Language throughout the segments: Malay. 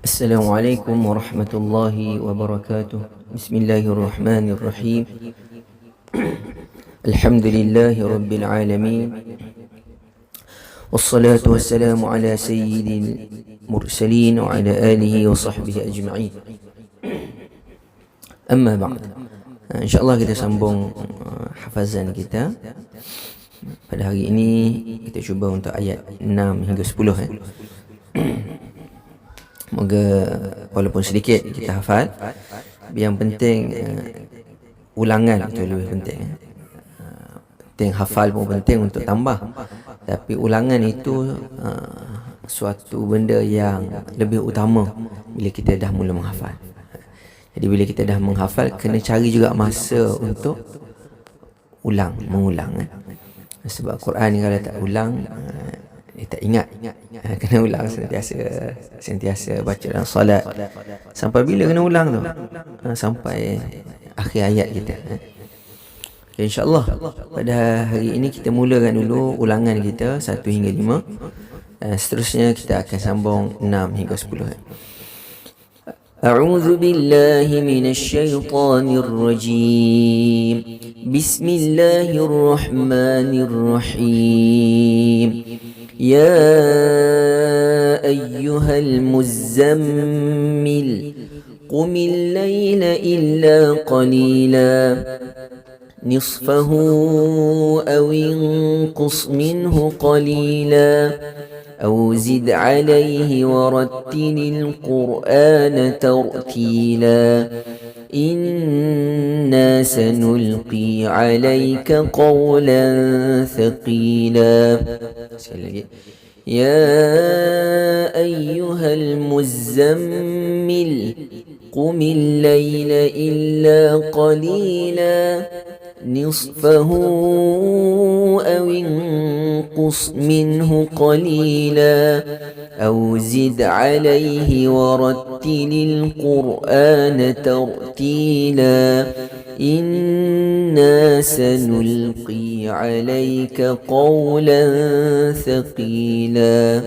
Assalamualaikum warahmatullahi wabarakatuh. Bismillahirrahmanirrahim. Alhamdulillahi rabbil alamin. Wassalatu wassalamu ala sayyidil mursalin wa ala alihi wa sahbihi ajma'in. Amma ba'd. InsyaAllah kita sambung hafazan kita. Pada hari ini kita cuba untuk ayat 6 hingga 10 Moga walaupun sedikit kita hafal. Yang penting ulangan itu lebih penting. Penting hafal pun penting untuk tambah. Tapi ulangan itu suatu benda yang lebih utama bila kita dah mula menghafal. Jadi bila kita dah menghafal, kena cari juga masa untuk mengulang. Sebab Quran ni kalau tak ulang, dia tak ingat. Kena ulang sentiasa baca dalam solat. Sampai bila kena ulang tu? Sampai akhir ayat kita. Okay, InsyaAllah pada hari ini kita mulakan dulu ulangan kita 1 hingga 5. Seterusnya kita akan sambung 6 hingga 10. أعوذ بالله من الشيطان الرجيم بسم الله الرحمن الرحيم يا أيها المزمل قم الليل إلا قليلا نصفه أو انقص منه قليلا أو زد عليه ورتل القرآن ترتيلا إنا سنلقي عليك قولا ثقيلا يا أيها المزمل قم الليل إلا قليلا نصفه أو انقص منه قليلا أو زد عليه ورتل القرآن ترتيلا إنا سنلقي عليك قولا ثقيلا.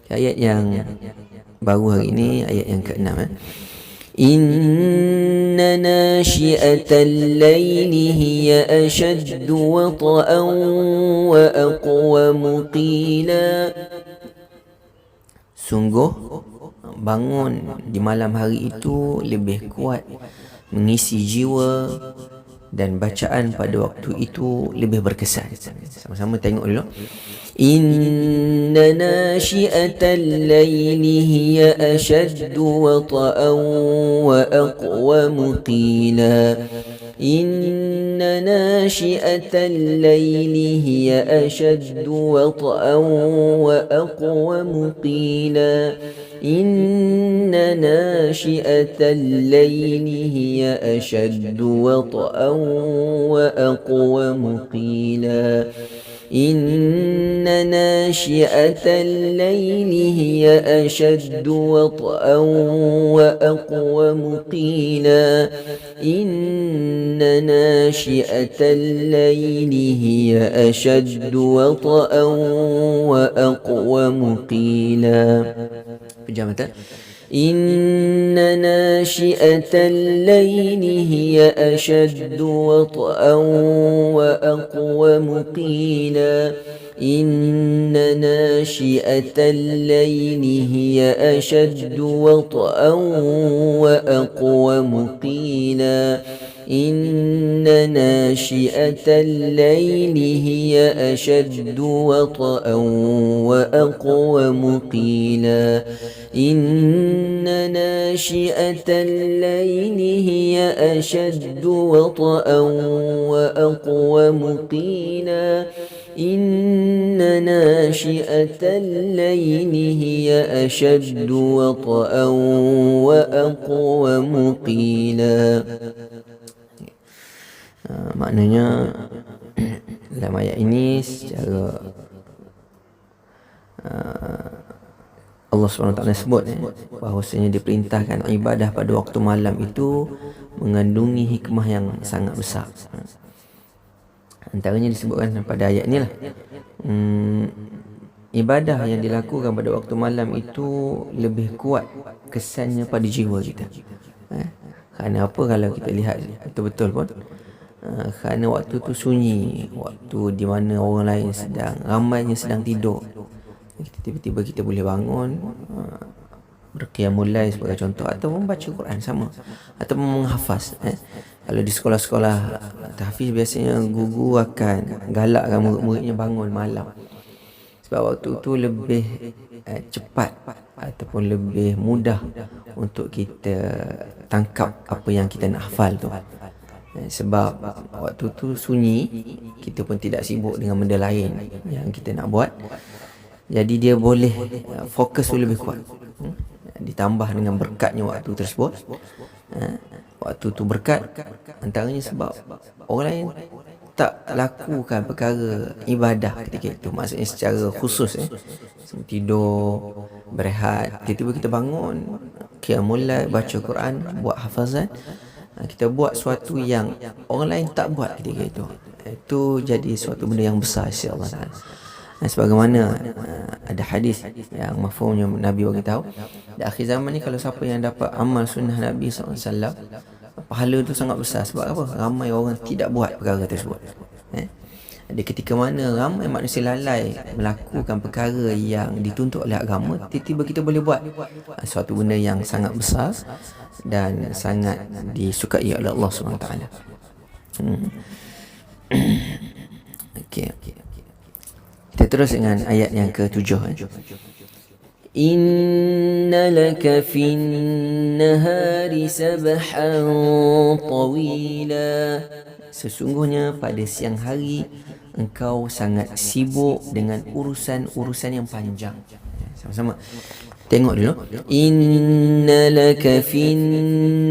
Ayat yang baru hari ini, ayat yang ke-6. إن ناشئة الليل هي أشد وطئا وأقوم قيلا. Sungguh bangun di malam hari itu lebih kuat mengisi jiwa, dan bacaan pada waktu itu lebih berkesan. Sama-sama tengok dulu. Inna nashi'atal layli hiya ashaddu wata'an wa aqwamu qila. Inna nashi'atal layli hiya ashaddu wata'an wa aqwamu qila. إن ناشئة الليل هي أشد وطئا وأقوم قيلا. إن ناشئة الليل هي أشد وطئا وأقوم قيلا. إن ناشئة الليل هي أشد وطئا وأقوم قيلا. Pejamatan. إن ناشئة الليل هي أشد وطئا وأقوم قيلا. إن ناشئة الليل هي أشد وطئا وأقوم قيلا. إن ناشئة الليل هي أشد وطئا وأقوم قيلا. إن ناشئة الليل هي أشد وطئا وأقوم قيلا. إن ناشئة الليل هي أشد وطئا وأقوم قيلا. Maknanya dalam ayat ini secara Allah SWT sebut bahawasanya diperintahkan ibadah pada waktu malam itu mengandungi hikmah yang sangat besar. Antaranya disebutkan pada ayat ni lah, ibadah yang dilakukan pada waktu malam itu lebih kuat kesannya pada jiwa kita. Kerana apa kalau kita lihat betul-betul pun, kerana waktu tu sunyi, waktu di mana orang lain ramainya sedang tidur, tiba-tiba kita boleh bangun, berqiyamul lail sebagai contoh, ataupun baca Quran sama, ataupun menghafaz. Kalau di sekolah-sekolah tahfiz biasanya guru akan galakkan murid-muridnya bangun malam, sebab waktu tu lebih cepat ataupun lebih mudah untuk kita tangkap apa yang kita nak hafal tu. Sebab waktu tu sunyi, kita pun tidak sibuk dengan benda lain yang kita nak buat, jadi dia boleh fokus tu lebih kuat. Ditambah dengan berkatnya waktu tersebut. Waktu tu berkat antaranya sebab orang lain tak lakukan perkara ibadah ketika itu, maksudnya secara khusus, tidur, berehat, tiba-tiba kita bangun, qiyamul lail, baca Quran, buat hafazan. Kita buat sesuatu yang orang lain tak buat ketika itu. Itu jadi suatu benda yang besar insya-Allah Taala. Sebagaimana ada hadis yang mafhumnya Nabi bagi tahu, di akhir zaman ni kalau siapa yang dapat amal sunnah Nabi SAW, pahala tu sangat besar. Sebab apa? Ramai orang tidak buat perkara tersebut. Ada ketika mana ramai manusia lalai melakukan perkara yang dituntut oleh agama, tiba-tiba kita boleh buat suatu benda yang sangat besar dan sangat disukai oleh Allah SWT. Okey. Kita terus dengan ayat yang ke-7. Inna laka fin nahari sabhan tawila. Sesungguhnya pada siang hari engkau sangat sibuk dengan urusan-urusan yang panjang. Sama-sama tengok dulu. Inna laka fin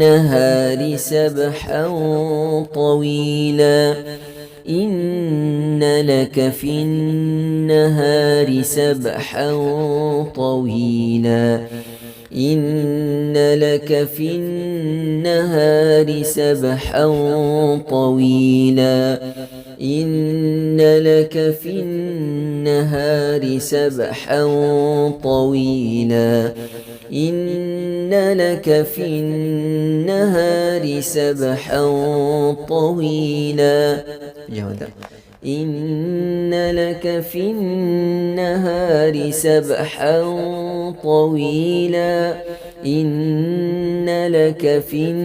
nahari sabhan tawila. Inna laka fin nahari sabhan tawila. Inna laka fin nahari sabhan tawila. Inna laka fin nahari sabhan tawila. Inna laka fin nahari sabhan tawila. Jawab. Inna laka fin nahari sabhan tawila. Inna laka fin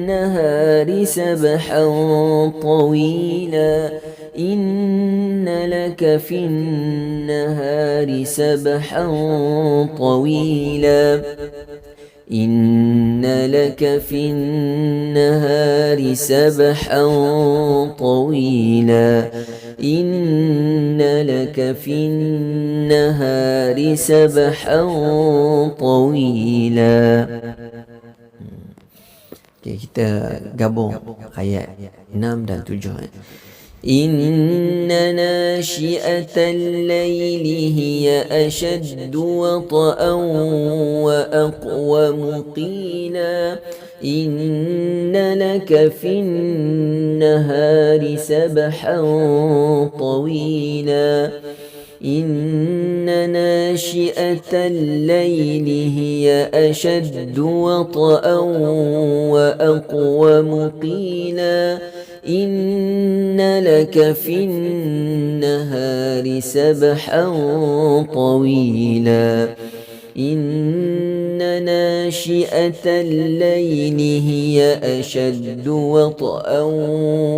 nahari sabhan tawila. Inna laka fin nahari sabhan tawila. Inna laka fin nahari sabhan tawila. Inna laka fin nahari sabhan tawila. Okay, kita gabung ayat 6 dan 7. Inna nashi'atal layli hiya ashaddu wata'an wa aqwamu qila. Inna laka fin nahari sabhan tawila. Inna nashi'atal layli hiya ashaddu wata'an wa aqwamu qila. Inna laka fin nahari sabhan tawila. Inna nashi'atal layli hiya ashaddu wata'an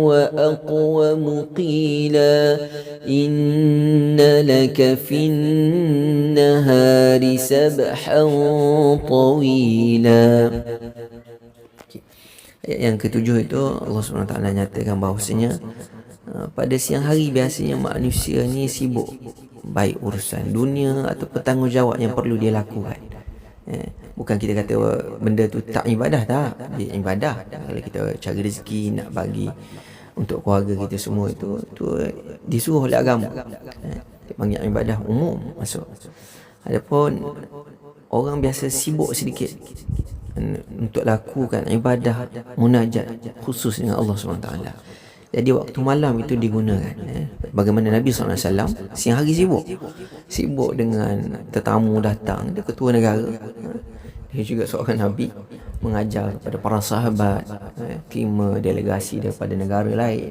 wa aqwamu qila. Inna laka fin nahari sabhan tawila. Ayat yang ke-7 itu Allah SWT nyatakan bahawasanya pada siang hari biasanya manusia ni sibuk, baik urusan dunia atau tanggungjawab yang perlu dia lakukan. Bukan kita kata benda tu tak ibadah, tak, dia ibadah. Kalau kita cari rezeki nak bagi untuk keluarga kita semua, itu disuruh oleh agama, dia panggil ibadah umum masuk. Adapun orang biasa sibuk sedikit untuk lakukan ibadah munajat khusus dengan Allah SWT. Jadi waktu malam itu digunakan. bagaimana Nabi SAW siang hari sibuk dengan tetamu datang, dia ketua negara, dia juga seorang Nabi, mengajar kepada para sahabat, terima delegasi daripada negara lain,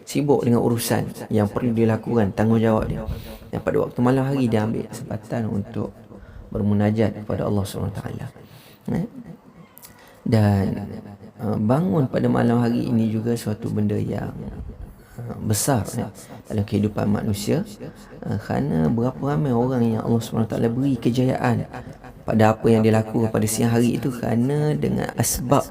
sibuk dengan urusan yang perlu dilakukan, tanggungjawab dia. Dan pada waktu malam hari dia ambil kesempatan untuk bermunajat kepada Allah SWT. Dan bangun pada malam hari ini juga suatu benda yang besar dalam kehidupan manusia, kerana berapa ramai orang yang Allah SWT beri kejayaan pada apa yang dia lakukan pada siang hari itu, kerana dengan asbab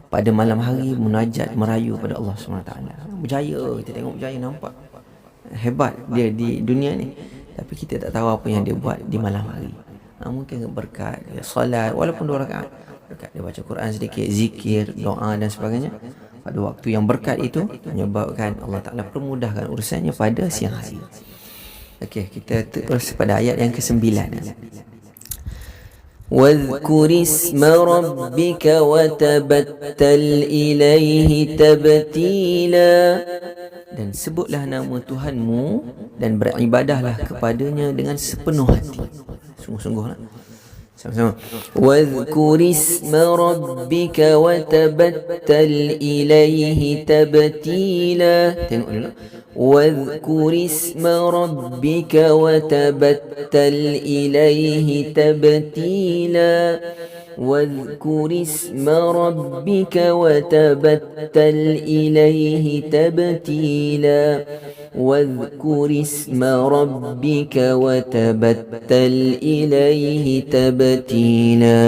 pada malam hari munajat merayu pada Allah SWT. Berjaya, kita tengok berjaya, nampak hebat dia di dunia ni, tapi kita tak tahu apa yang dia buat di malam hari. Mungkin berkat dia solat walaupun 2 rakaat, berkat dia baca Quran sedikit, zikir, doa dan sebagainya, pada waktu yang berkat itu menyebabkan Allah Ta'ala permudahkan urusannya pada siang hari. Okey, kita terus pada ayat yang ke-9. واذكر اسم ربك وتبتل إليه تبتيلا. Dan sebutlah nama Tuhanmu dan beribadahlah kepadanya dengan sepenuh hati. Sungguh-sungguhlah. Sama-sama. واذكر اسم ربك وتبتل إليه تبتيلا. Tengok dulu. واذكر اسم ربك وتبتل إليه تبتيلا. واذكر اسم ربك وتبتل إليه تبتيلا. واذكر اسم ربك وتبتل إليه تبتيلا.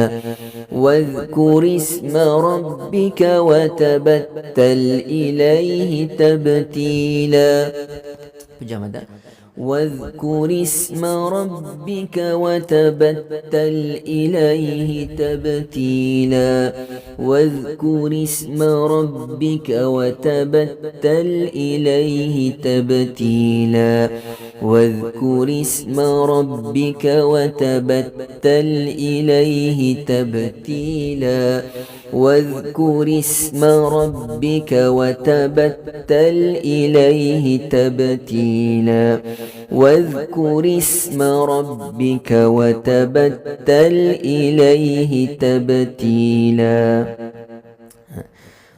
واذكر اسم ربك وتبتل إليه تبتيلا. Pejam ada. واذكر اسم ربك وتبتل إليه تبتيلا. واذكر اسم ربك وتبتل إليه تبتيلا. واذكر اسم ربك وتبتل إليه تبتيلا. واذكر اسم ربك وتبتل إليه تبتيلا. واذكر اسم ربك وتبتل إليه تبتيلا.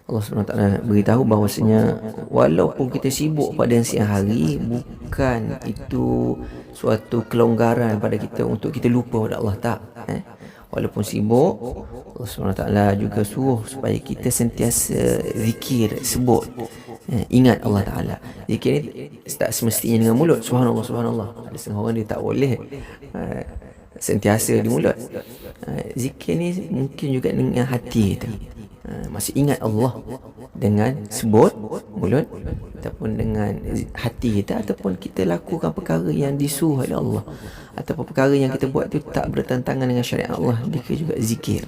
Allah SWT beritahu bahawasanya walaupun kita sibuk pada siang hari, bukan itu suatu kelonggaran pada kita untuk kita lupa pada Allah, tak. Walaupun sibuk, Allah SWT juga suruh supaya kita sentiasa zikir, sebut, ingat Allah Ta'ala. Zikir ni tak semestinya dengan mulut, subhanallah, subhanallah. Ada setengah orang dia tak boleh sentiasa di mulut. Zikir ni mungkin juga dengan hati kita, masih ingat Allah dengan sebut mulut ataupun dengan hati kita, ataupun kita lakukan perkara yang disuruh oleh Allah, ataupun perkara yang kita buat itu tak bertentangan dengan syariat Allah, dia juga zikir.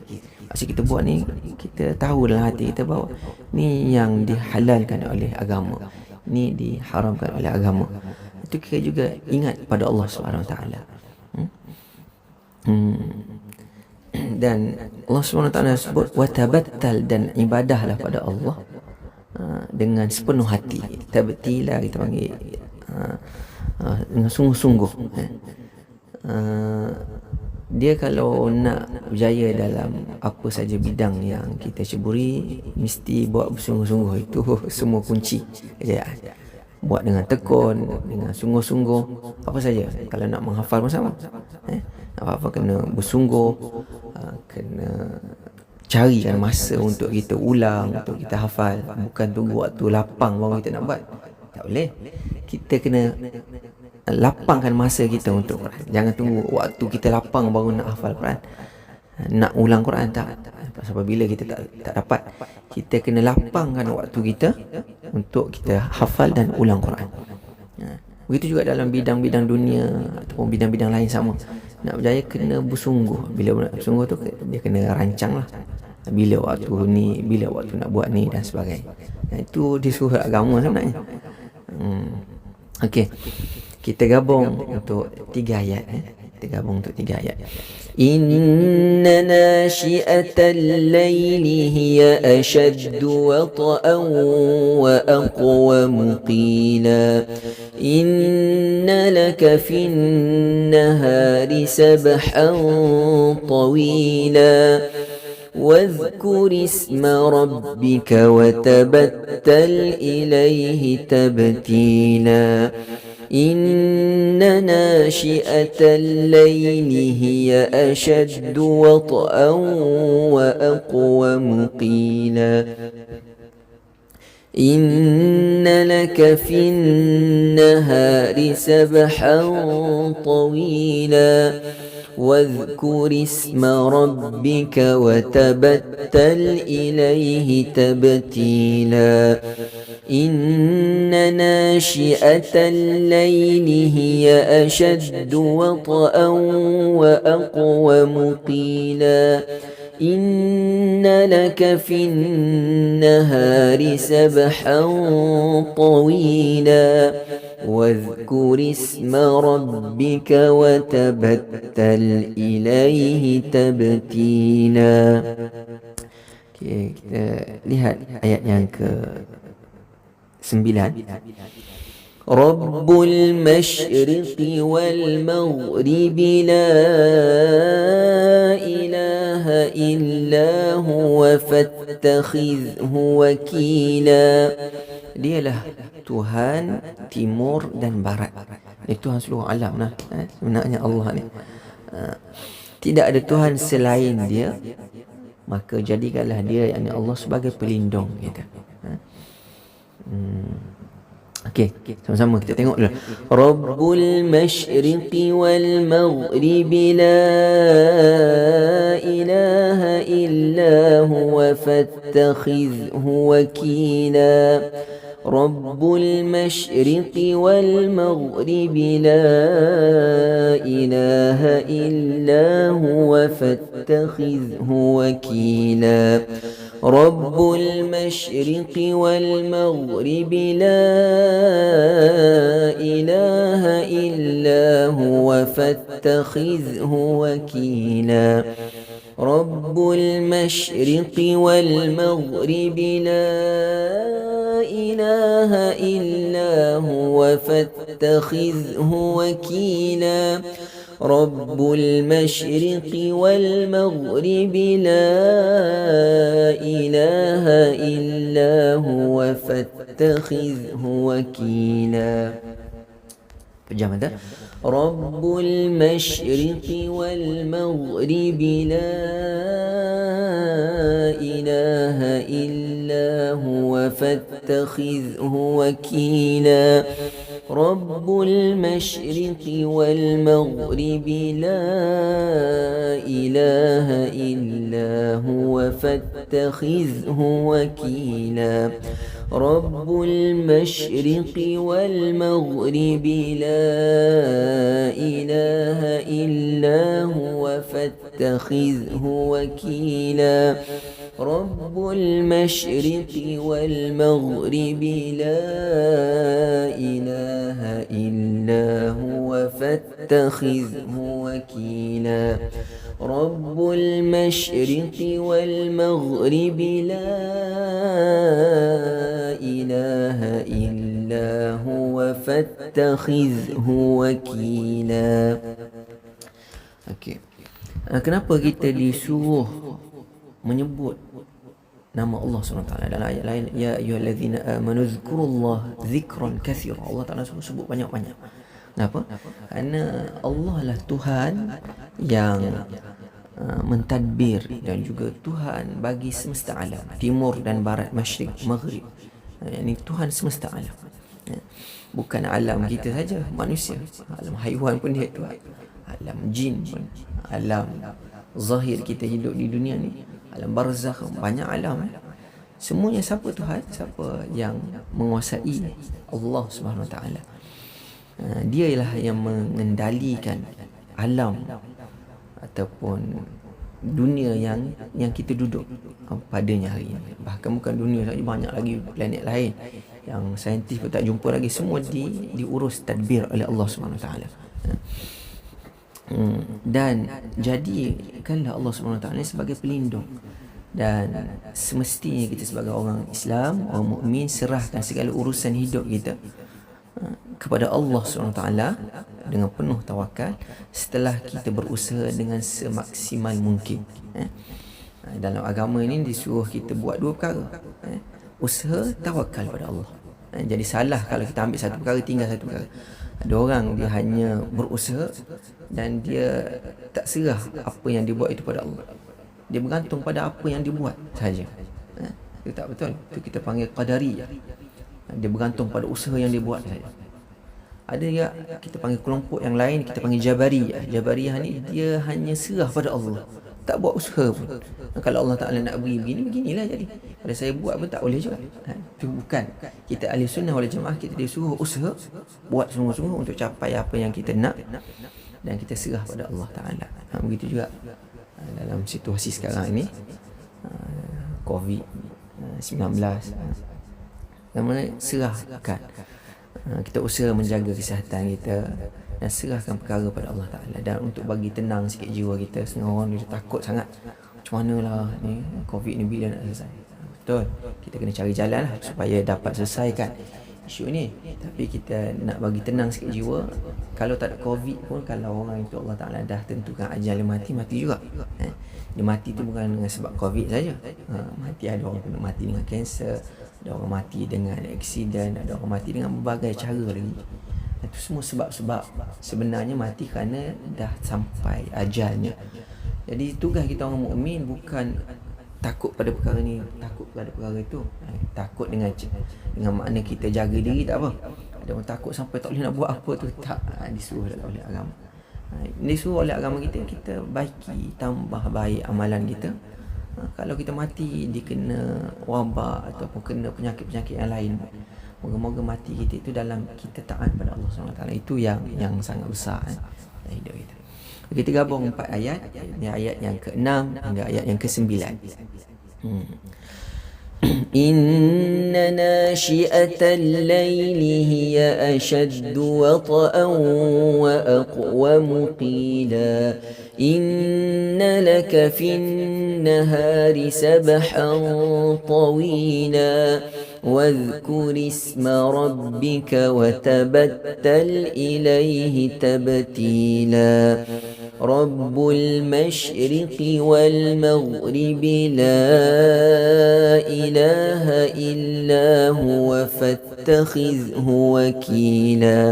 Maksud kita buat ni, kita tahu dalam hati kita bahawa ni yang dihalalkan oleh agama, ni diharamkan oleh agama. Itu kita juga ingat pada Allah SWT. Dan Allah SWT sebut watabattal, dan ibadahlah pada Allah dengan sepenuh hati. Tabtila kita panggil dengan sungguh-sungguh. Dia kalau nak berjaya dalam apa saja bidang yang kita ceburi, mesti buat bersungguh-sungguh. Itu semua kunci kejayaan. Buat dengan tekun, dengan sungguh-sungguh. Apa saja, kalau nak menghafal pun sama, apa-apa kena bersungguh, kena carikan masa untuk kita ulang, untuk kita hafal. Bukan tunggu waktu lapang baru kita nak buat, tak boleh. Kita kena lapangkan masa kita untuk Quran. Jangan tunggu waktu kita lapang baru nak hafal Quran, nak ulang Quran, tak. Sebab bila kita tak dapat, kita kena lapangkan waktu kita untuk kita hafal dan ulang Quran. Begitu juga dalam bidang-bidang dunia ataupun bidang-bidang lain sama. Nak berjaya kena bersungguh. Bila nak bersungguh tu, dia kena rancang lah, bila waktu ni, bila waktu nak buat ni dan sebagainya. Itu disuruh agama sebenarnya. Okey, kita gabung untuk 3 ayat. Kita gabung untuk 3 ayat. إن ناشئة الليل هي أشد وطئا وأقوم قيلا إن لك في النهار سبحا طويلا واذكر اسم ربك وتبتل إليه تبتيلا إن ناشئة الليل هي أشد وطئا وأقوم قيلا إن لك في النهار سبحا طويلا واذكر اسم ربك وتبتل إليه تبتيلا إن ناشئة الليل هي أشد وطئا وأقوم قيلا إن لك في النهار سبحا طويلا واذكر اسم ربك وتبتل إليه تبتيلا. Okay, kita lihat ayat yang ke-9. رب المشرق والمغرب لا إله إلا هو فاتخذه وكيلا. Dialah Tuhan timur dan barat. Ini Tuhan seluruh alam lah. Sebenarnya Allah ni. Tidak ada Tuhan selain dia. Maka jadikanlah dia, yakni Allah, sebagai pelindung kita. Okey, sama-sama kita tengok dulu. Rabbul masyriqi wal maghribi la ilaha illa huwa fattakhidhu wakila. Rabbul masyriqi wal maghribi la ilaha illa huwa fattakhidhu wakila. رب المشرق والمغرب لا إله إلا هو فاتخذه وكيلا. رب المشرق والمغرب لا إله إلا هو فاتخذه وكيلا. رب المشرق والمغرب لا إله إلا هو فاتخذه وكيلا. Pejam ada? رب المشرق والمغرب لا إله إلا هو فاتخذه وكيلا. رب المشرق والمغرب لا إله إلا هو فاتخذه وكيلا. رب المشرق والمغرب لا إله إلا هو فاتخذه وكيلا. رب المشرق والمغرب لا إله إلا هو فاتخذه وكيلا. رب المشرق والمغرب لا إله إلا هو فاتخذه وكيلا. Okey. Kenapa kita disuruh menyebut nama Allah SWT dalam ayat lain? Ya ayyuhallazina amanu zkurullaha zikran katsira. Allah Taala sebut banyak-banyak. Kenapa? Kerana Allah lah Tuhan yang mentadbir dan juga Tuhan bagi semesta alam, timur dan barat, masyrik, maghrib. Ini Tuhan semesta alam. Bukan alam kita saja, manusia. Alam haiwan pun dia Tuhan. Alam jin pun, alam zahir kita hidup di dunia ni, alam barzakh, banyak alam. Semuanya siapa Tuhan? Siapa yang menguasai? Allah Subhanahu Wa Taala. Dia ialah yang mengendalikan alam ataupun dunia yang kita duduk padanya hari ini. Bahkan bukan dunia saja, banyak lagi planet lain yang saintis pun tak jumpa lagi. Semua diurus tadbir oleh Allah Subhanahu Wa Taala. Dan jadikanlah Allah SWT sebagai pelindung. Dan semestinya kita sebagai orang Islam, orang mukmin, serahkan segala urusan hidup kita kepada Allah SWT dengan penuh tawakal setelah kita berusaha dengan semaksimal mungkin. Dalam agama ini disuruh kita buat dua perkara, usaha, tawakal pada Allah. Jadi salah kalau kita ambil satu perkara, tinggal satu perkara. Ada orang dia hanya berusaha dan dia tak serah apa yang dia buat itu pada Allah. Dia bergantung pada apa yang dia buat saja. Itu tak betul. Itu kita panggil qadari. Dia bergantung pada usaha yang dia buat saja. Ada ya kita panggil kelompok yang lain, kita panggil Jabariyah. Jabariyah ni dia hanya serah pada Allah, tak buat usaha pun. Kalau Allah Ta'ala nak beri begini, beginilah jadi. Kalau saya buat pun tak boleh juga. Itu bukan. Kita ahli sunnah wal jamaah, kita disuruh usaha, buat sungguh-sungguh untuk capai apa yang kita nak, dan kita serah pada Allah Ta'ala. Begitu juga dalam situasi sekarang ini, COVID-19, namanya serahkan. Kita usaha menjaga kesihatan kita dan serahkan perkara pada Allah Ta'ala. Dan untuk bagi tenang sikit jiwa kita, setengah orang dia takut sangat, macam mana lah ni COVID ni bila nak selesai. Betul, kita kena cari jalan lah supaya dapat selesaikan isu ni. Tapi kita nak bagi tenang sikit jiwa, kalau tak ada COVID pun, kalau orang itu Allah Ta'ala dah tentukan ajal dia mati, mati juga. Dia mati tu bukan dengan sebab COVID saja. Mati, ada orang kena mati dengan kanser, ada orang mati dengan aksiden, ada orang mati dengan berbagai cara lagi. Itu semua sebab-sebab. Sebenarnya mati kerana dah sampai ajalnya. Jadi tugas kita orang mukmin bukan takut pada perkara ni, takut pada perkara itu. Takut dengan makna kita jaga diri tak apa. Ada orang takut sampai tak boleh nak buat apa tu, tak. Disuruh oleh agama. Disuruh oleh agama kita, kita baiki, tambah baik amalan kita. Kalau kita mati dikena wabak ataupun kena penyakit-penyakit yang lain, moga-moga mati kita itu dalam kita taat pada Allah SWT. Itu yang sangat besar dalam hidup kita. Kita gabung 4 ayat. Ini ayat yang ke-6 hingga ayat yang ke-9. Inna nashi'atal layli hiya ashaddu wata'an wa aqwamu qila. Inna laka fin nahari sabhan tawila. واذكر اسم ربك وتبتل إليه تبتيلا رب المشرق والمغرب لا إله إلا هو فاتخذه وكيلا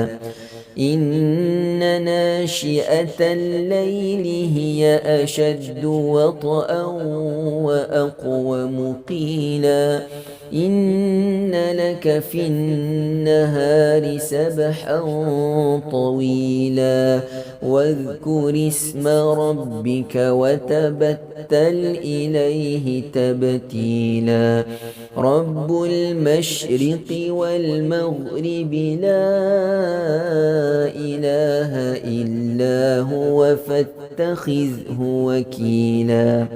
إن ناشئة الليل هي أشد وطئا وأقوم قيلا إن لك في النهار سبحا طويلا واذكر اسم ربك وتبتل إليه تبتيلا رب المشرق والمغرب لا إله إلا هو فاتخذه وكيلا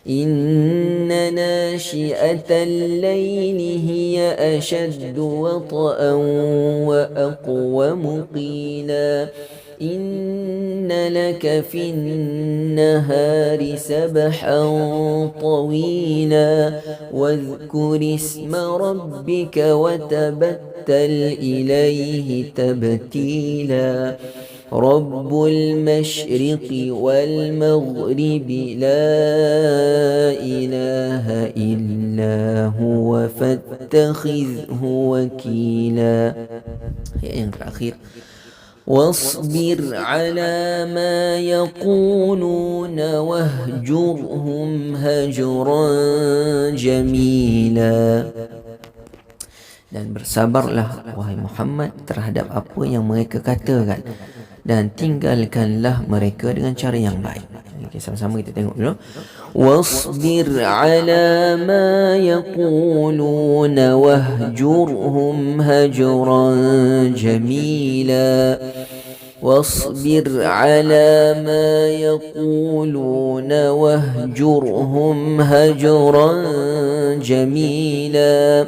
إن ناشئة الليل هي أشد وطئا وأقوم قيلا إن لك في النهار سبحا طويلا واذكر اسم ربك وتبتل إليه تبتيلا رب المشرق والمغرب لا إله إلا هو فاتخذه وكيلا. yang terakhir, واصبر على ما يقولون واهجرهم هجرا جميلا. Dan bersabarlah wahai Muhammad terhadap apa yang mereka katakan, dan tinggalkanlah mereka dengan cara yang baik. Okay, sama-sama kita tengok dulu. Wasbir ala ma yaquluna wahjurhum hajran jamila. واصبر على ما يقولون واهجرهم هجرا جميلا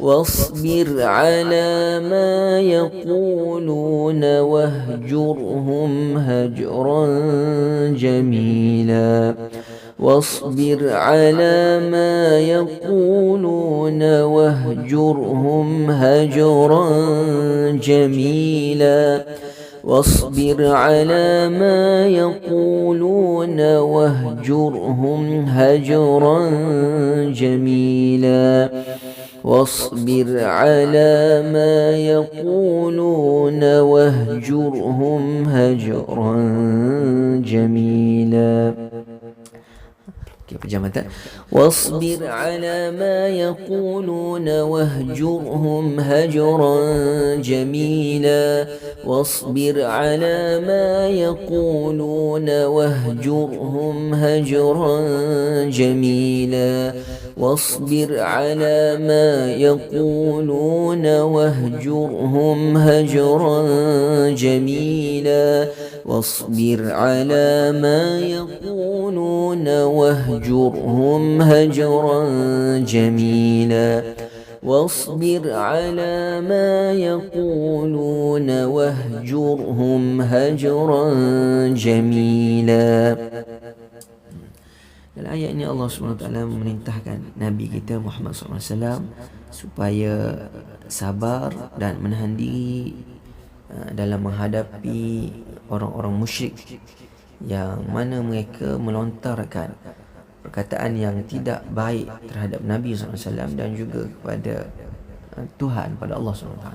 واصبر على ما يقولون واهجرهم هجرا جميلا واصبر على ما يقولون واهجرهم هجرا جميلا واصبر على ما يقولون واهجرهم هجرا جميلا واصبر على ما يقولون واهجرهم هجرا جميلا. واصبر على ما يقولون واهجرهم هجرا جميلا واصبر على ما يقولون واهجرهم هجرا جميلا واصبر على ما يقولون واهجرهم هجرا جميلا واصبر على ما يقولون واهجرهم هجرا جميلا واصبر على ما يقولون واهجرهم هجرا جميلا. Dalam ayat ini Allah SWT memerintahkan Nabi kita Muhammad SAW supaya sabar dan menahan diri dalam menghadapi orang-orang musyrik yang mana mereka melontarkan perkataan yang tidak baik terhadap Nabi SAW dan juga kepada Tuhan, pada Allah SWT.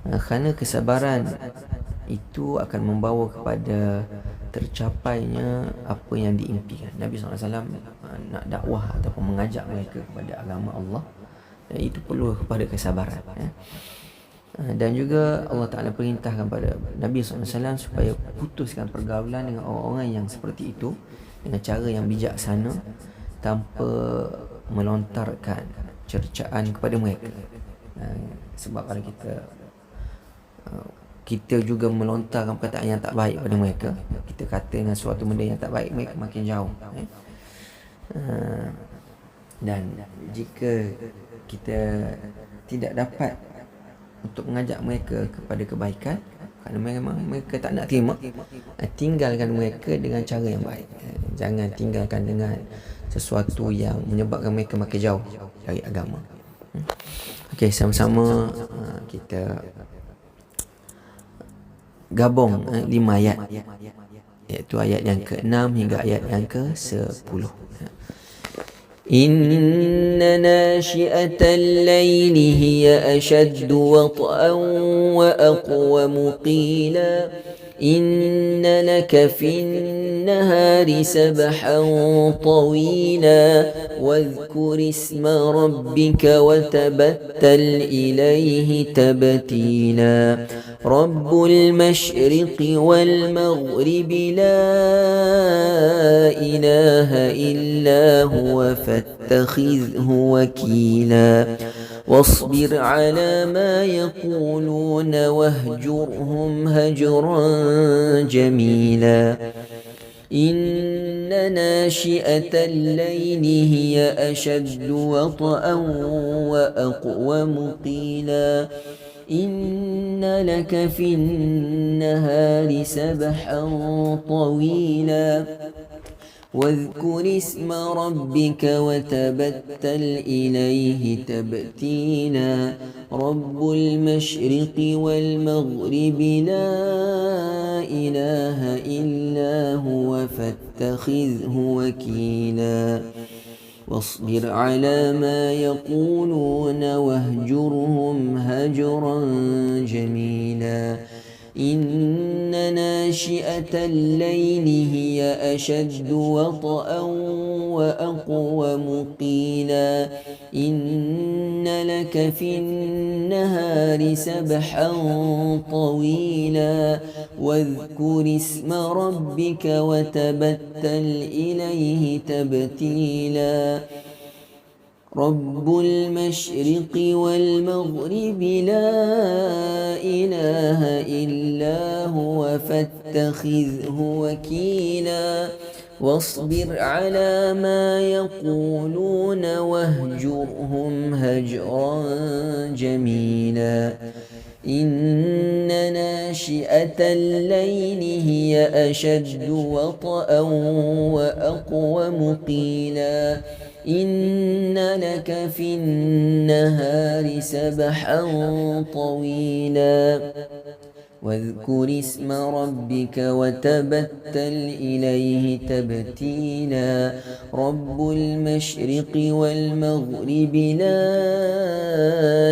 Kerana kesabaran itu akan membawa kepada tercapainya apa yang diimpikan. Nabi SAW nak dakwah ataupun mengajak mereka kepada agama Allah, dan itu perlu kepada kesabaran. Dan juga Allah Ta'ala perintahkan pada Nabi SAW supaya putuskan pergaulan dengan orang-orang yang seperti itu dengan cara yang bijaksana tanpa melontarkan cercaan kepada mereka. Sebab kalau kita juga melontarkan perkataan yang tak baik pada mereka, kita kata dengan suatu benda yang tak baik, mereka makin jauh. Dan jika kita tidak dapat untuk mengajak mereka kepada kebaikan, kerana memang mereka tak nak terima, tinggalkan mereka dengan cara yang baik. Jangan tinggalkan dengan sesuatu yang menyebabkan mereka makin jauh dari agama. Okey, sama-sama kita gabung 5 ayat, iaitu ayat yang ke-6 hingga ayat yang ke-10. Inna nashi'atal layli hiya ashaddu wat'an wa aqwamu qila inna laka fin nahari sabhan tawila wadhkur isma rabbika wa tabattal ilayhi tabtila rabbul mashriqi wal maghribi la ilaha illa huwa fattakhidhu wakila واصبر على ما يقولون واهجرهم هجرا جميلا إن ناشئة الليل هي أشد وطئا وأقوم قيلا إن لك في النهار سبحا طويلا واذكر اسم ربك وتبتل إليه تبتيلا رب المشرق والمغرب لا إله إلا هو فاتخذه وكيلا واصبر على ما يقولون واهجرهم هجرا جميلا إن ناشئة الليل هي أشد وطئا وأقوم قيلا إن لك في النهار سبحا طويلا واذكر اسم ربك وتبتل إليه تبتيلا رب المشرق والمغرب لا إله إلا هو فاتخذه وكيلا واصبر على ما يقولون واهجرهم هجرا جميلا إن ناشئة الليل هي أشد وطئا وأقوم قيلا إن لك في النهار سبحا طويلا واذكر اسم ربك وتبتل إليه تبتيلا رب المشرق والمغرب لا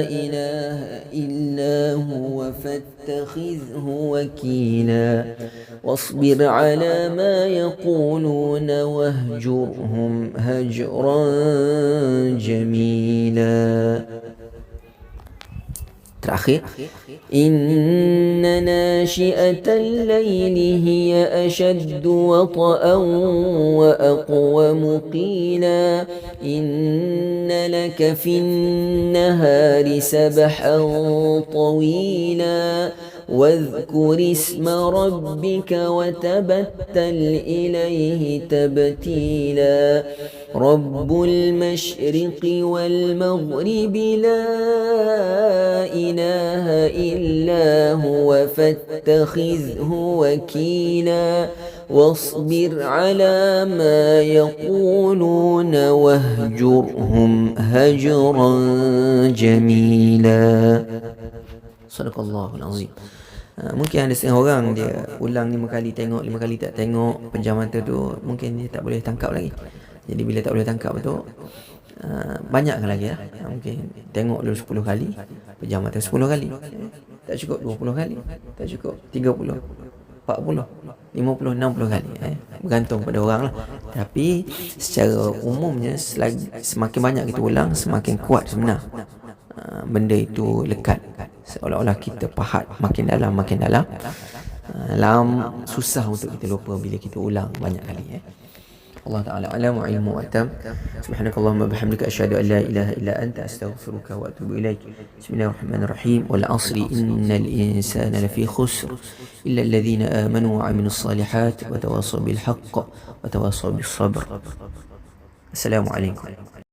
إله إلا هو فاتخذه وكيلا واصبر على ما يقولون واهجرهم هجرا جميلا. Terakhir, inna nashi'atal layli hiya ashaddu wata'an wa aqwamu qila inna laka fin nahari sabhan tawila واذكر اسم ربك وتبتل إليه تبتيلا رب المشرق والمغرب لا إله إلا هو فاتخذه وكيلا واصبر على ما يقولون واهجرهم هجرا جميلا. صدق الله العظيم. Mungkin ada setengah orang dia ulang 5 kali tengok, 5 kali tak tengok, pejam mata tu mungkin dia tak boleh tangkap lagi. Jadi bila tak boleh tangkap tu banyakkan lagi lah. Mungkin tengok dulu 10 kali, pejam mata 10 kali. Tak cukup 20 kali, tak cukup 30, 40, 50, 60 kali. Bergantung pada orang lah. Tapi secara umumnya semakin banyak kita ulang, semakin kuat sebenar benda itu lekat. Seolah-olah kita pahat makin dalam. Susah untuk kita lupa bila kita ulang banyak kali. Allah Ta'ala alam wa ilmu atam. Subhanakallahumma bihamdika asyhadu an la ilaha illa anta astaghfiruka wa atubu ilaik. Bismillahirrahmanirrahim. Wal 'asri innal insana lafi khusr illa alladhina amanu wa 'amilus salihat wa tawassaw bil haqq wa tawassaw bis sabr. Assalamualaikum.